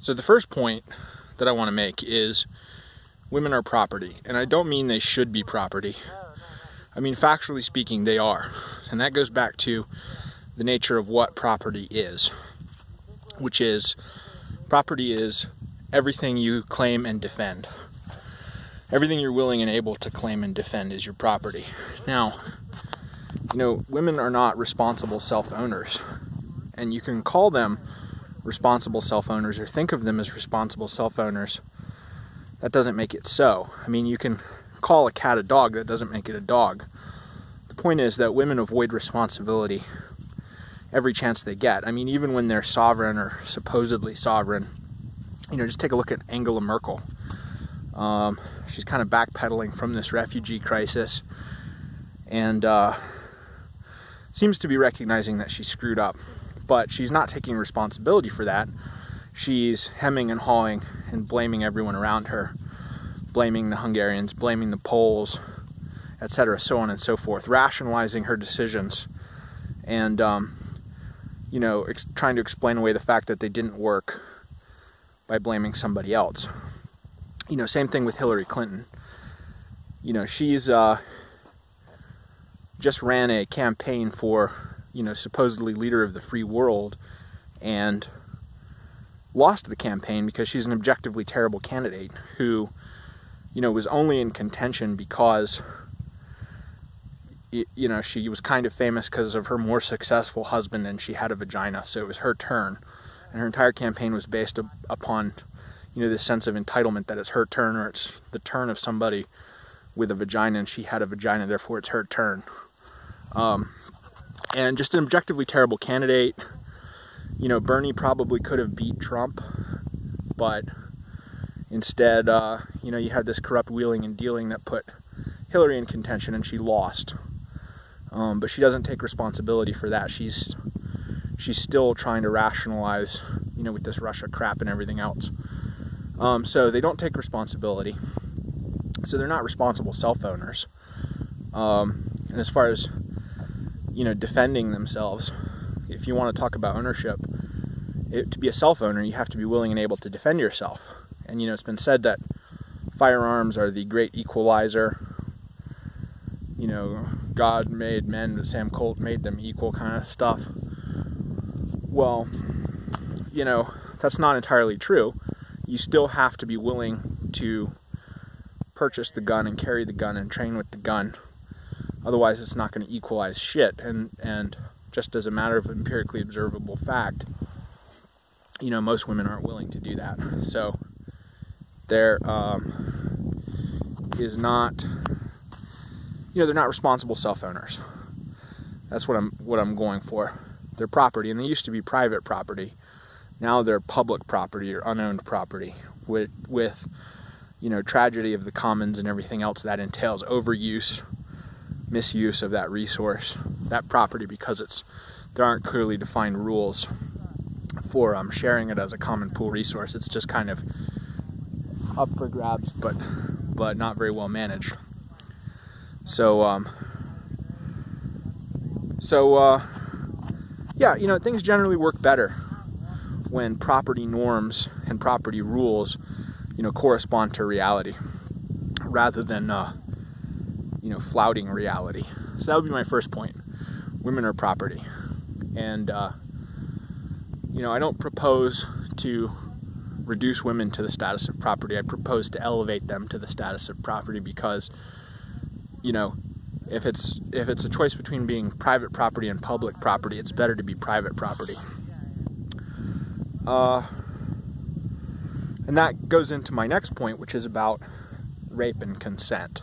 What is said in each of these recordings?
So the first point that I want to make is women are property, and I don't mean they should be property. I mean, factually speaking, they are. And that goes back to the nature of what property is, which is property is everything you claim and defend. Everything you're willing and able to claim and defend is your property. Now, you know, women are not responsible self-owners, and you can call them responsible self-owners or think of them as responsible self-owners. That doesn't make it so. I mean, you can call a cat a dog, that doesn't make it a dog. The point is that women avoid responsibility every chance they get. I mean, even when they're sovereign or supposedly sovereign, you know, just take a look at Angela Merkel. She's kind of backpedaling from this refugee crisis and seems to be recognizing that she screwed up, but she's not taking responsibility for that. She's hemming and hawing and blaming everyone around her, blaming the Hungarians, blaming the Poles, etc., so on and so forth, rationalizing her decisions and, you know, trying to explain away the fact that they didn't work by blaming somebody else. You know, same thing with Hillary Clinton. You know, she's just ran a campaign for, you know, supposedly leader of the free world and lost the campaign because she's an objectively terrible candidate who, you know, was only in contention because, you know, she was kind of famous because of her more successful husband and she had a vagina, so it was her turn. And her entire campaign was based upon, you know, this sense of entitlement that it's her turn, or it's the turn of somebody with a vagina and she had a vagina, therefore it's her turn. And just an objectively terrible candidate. You know, Bernie probably could have beat Trump, but instead, you know, you had this corrupt wheeling and dealing that put Hillary in contention and she lost. But she doesn't take responsibility for that. She's still trying to rationalize, you know, with this Russia crap and everything else. So they don't take responsibility. So they're not responsible self-owners. And as far as, you know, defending themselves, if you want to talk about ownership, to be a self-owner, you have to be willing and able to defend yourself. And, you know, it's been said that firearms are the great equalizer. You know, God made men, but Sam Colt made them equal kind of stuff. Well, you know, that's not entirely true. You still have to be willing to purchase the gun and carry the gun and train with the gun. Otherwise, it's not going to equalize shit. And just as a matter of empirically observable fact, you know, most women aren't willing to do that. So there is not, you know, they're not responsible self-owners. That's what I'm going for. They're property, and they used to be private property. Now they're public property or unowned property with you know, tragedy of the commons and everything else that entails, overuse, misuse of that resource, that property, because there aren't clearly defined rules for sharing it as a common pool resource. It's just kind of up for grabs, but not very well managed. So yeah, you know, things generally work better when property norms and property rules, you know, correspond to reality rather than, you know, flouting reality. So that would be my first point. Women are property. And, you know, I don't propose to reduce women to the status of property. I propose to elevate them to the status of property because, you know, if it's a choice between being private property and public property, it's better to be private property. And that goes into my next point, which is about rape and consent.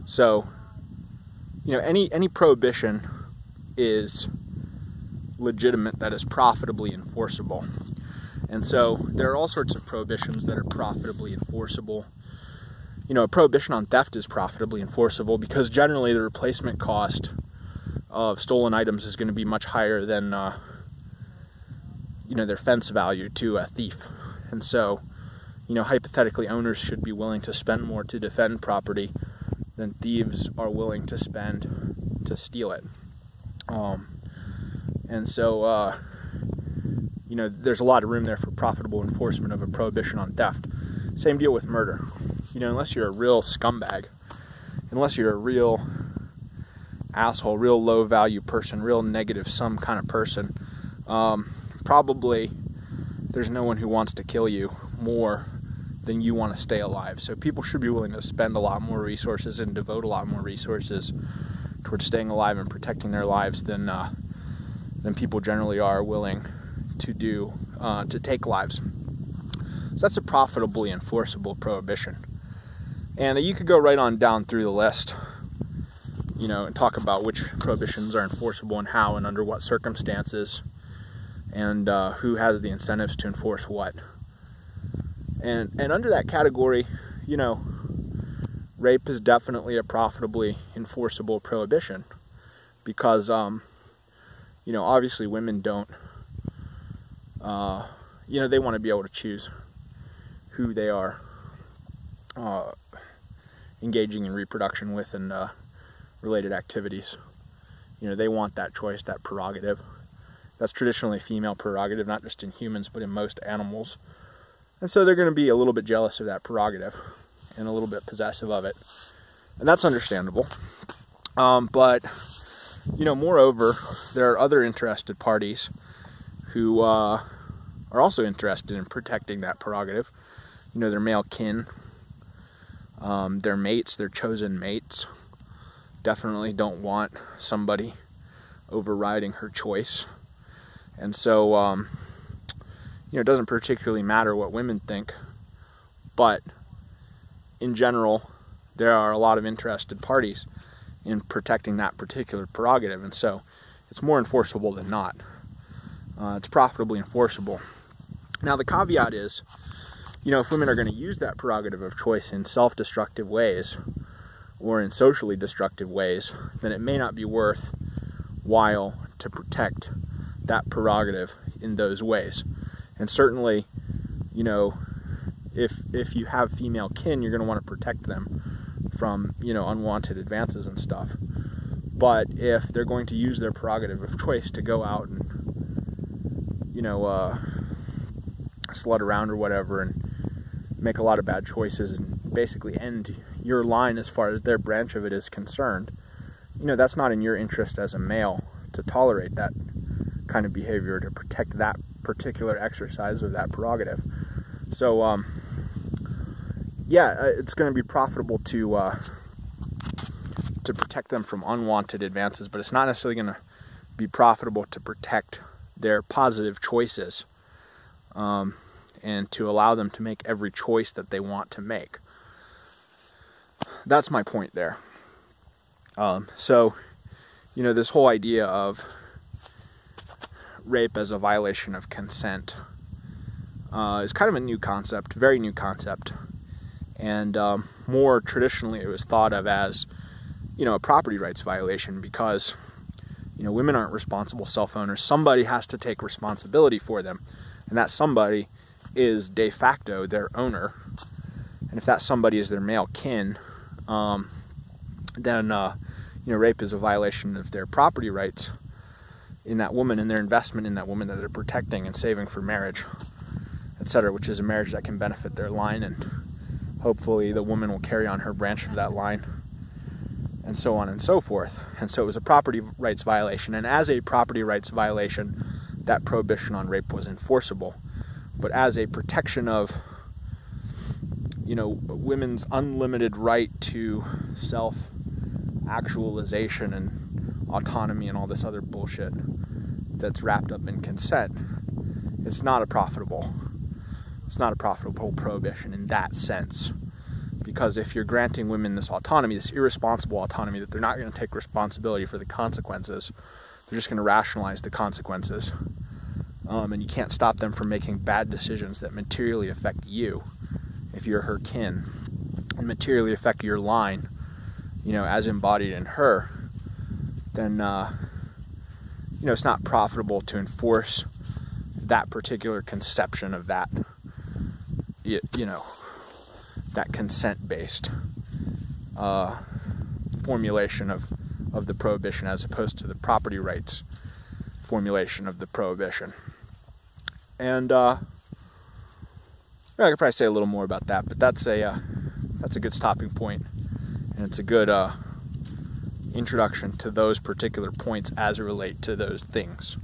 So, you know, any prohibition is legitimate that is profitably enforceable. And so there are all sorts of prohibitions that are profitably enforceable. You know, a prohibition on theft is profitably enforceable because generally the replacement cost of stolen items is going to be much higher than, you know, their fence value to a thief. And so, you know, hypothetically, owners should be willing to spend more to defend property than thieves are willing to spend to steal it. And so, you know, there's a lot of room there for profitable enforcement of a prohibition on theft. Same deal with murder. You know, unless you're a real scumbag, unless you're a real asshole, real low value person, real negative some kind of person, probably there's no one who wants to kill you more than you want to stay alive. So people should be willing to spend a lot more resources and devote a lot more resources towards staying alive and protecting their lives than people generally are willing to do to take lives. So that's a profitably enforceable prohibition. And you could go right on down through the list, you know, and talk about which prohibitions are enforceable and how and under what circumstances, and who has the incentives to enforce what. And under that category, you know, rape is definitely a profitably enforceable prohibition because, you know, obviously women don't, you know, they want to be able to choose who they are engaging in reproduction with and related activities. You know, they want that choice, that prerogative. That's traditionally a female prerogative, not just in humans, but in most animals. And so they're going to be a little bit jealous of that prerogative and a little bit possessive of it. And that's understandable. But, you know, moreover, there are other interested parties who are also interested in protecting that prerogative. You know, their male kin, their mates, their chosen mates, definitely don't want somebody overriding her choice. And so, you know, it doesn't particularly matter what women think, but in general, there are a lot of interested parties in protecting that particular prerogative, and so it's more enforceable than not. It's profitably enforceable. Now, the caveat is, you know, if women are going to use that prerogative of choice in self-destructive ways or in socially destructive ways, then it may not be worthwhile to protect that prerogative in those ways. And certainly, you know, if you have female kin, you're going to want to protect them from, you know, unwanted advances and stuff. But if they're going to use their prerogative of choice to go out and, you know, slut around or whatever and make a lot of bad choices and basically end your line as far as their branch of it is concerned, you know, that's not in your interest as a male to tolerate that kind of behavior, to protect that particular exercise of that prerogative. So, yeah, it's going to be profitable to protect them from unwanted advances, but it's not necessarily going to be profitable to protect their positive choices, and to allow them to make every choice that they want to make. That's my point there. So, you know, this whole idea of rape as a violation of consent is kind of a new concept, very new concept. And more traditionally it was thought of as, you know, a property rights violation because, you know, women aren't responsible self-owners. Somebody has to take responsibility for them. And that somebody is de facto their owner. And if that somebody is their male kin, then, you know, rape is a violation of their property rights in that woman and their investment in that woman that they're protecting and saving for marriage, etc., which is a marriage that can benefit their line, and hopefully the woman will carry on her branch of that line, and so on and so forth. And so it was a property rights violation, and as a property rights violation, that prohibition on rape was enforceable. But as a protection of, you know, women's unlimited right to self-actualization and autonomy and all this other bullshit that's wrapped up in consent, it's not a profitable prohibition in that sense. Because if you're granting women this autonomy, this irresponsible autonomy, that they're not going to take responsibility for the consequences, they're just going to rationalize the consequences, and you can't stop them from making bad decisions that materially affect you if you're her kin, and materially affect your line, you know, as embodied in her, then, you know, it's not profitable to enforce that particular conception of that, you know, that consent-based formulation of the prohibition, as opposed to the property rights formulation of the prohibition. And I could probably say a little more about that, but that's a good stopping point, and it's a good introduction to those particular points as it relate to those things.